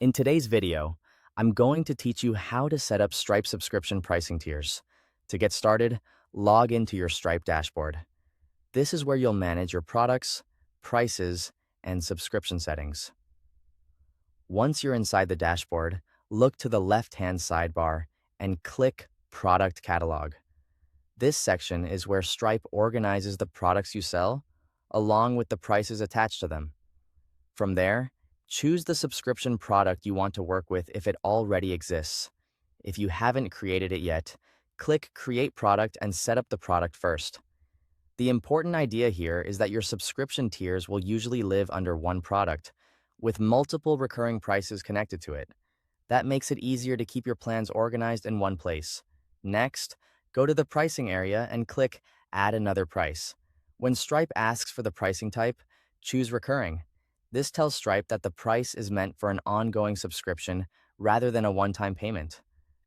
In today's video, I'm going to teach you how to set up Stripe subscription pricing tiers. To get started, log into your Stripe dashboard. This is where you'll manage your products, prices, and subscription settings. Once you're inside the dashboard, look to the left-hand sidebar and click Product Catalog. This section is where Stripe organizes the products you sell, along with the prices attached to them. From there, choose the subscription product you want to work with if it already exists. If you haven't created it yet, click Create Product and set up the product first. The important idea here is that your subscription tiers will usually live under one product, with multiple recurring prices connected to it. That makes it easier to keep your plans organized in one place. Next, go to the pricing area and click Add another price. When Stripe asks for the pricing type, choose Recurring. This tells Stripe that the price is meant for an ongoing subscription rather than a one-time payment.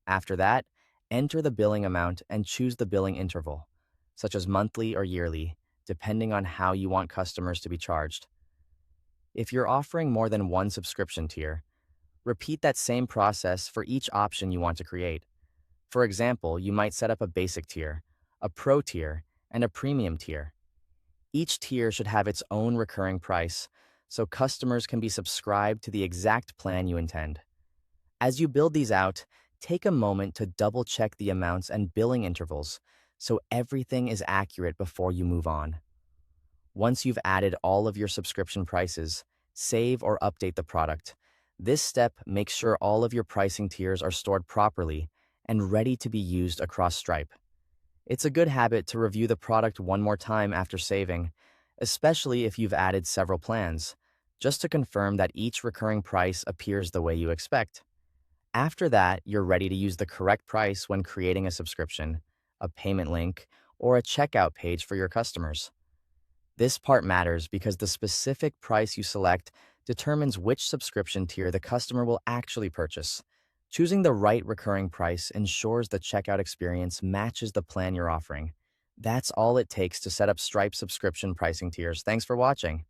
After that, enter the billing amount and choose the billing interval, such as monthly or yearly, depending on how you want customers to be charged. If you're offering more than one subscription tier, repeat that same process for each option you want to create. For example, you might set up a basic tier, a pro tier, and a premium tier. Each tier should have its own recurring price, so customers can be subscribed to the exact plan you intend. As you build these out, take a moment to double-check the amounts and billing intervals so everything is accurate before you move on. Once you've added all of your subscription prices, save or update the product. This step makes sure all of your pricing tiers are stored properly and ready to be used across Stripe. It's a good habit to review the product one more time after saving, especially if you've added several plans, just to confirm that each recurring price appears the way you expect. After that, you're ready to use the correct price when creating a subscription, a payment link, or a checkout page for your customers. This part matters because the specific price you select determines which subscription tier the customer will actually purchase. Choosing the right recurring price ensures the checkout experience matches the plan you're offering. That's all it takes to set up Stripe subscription pricing tiers. Thanks for watching.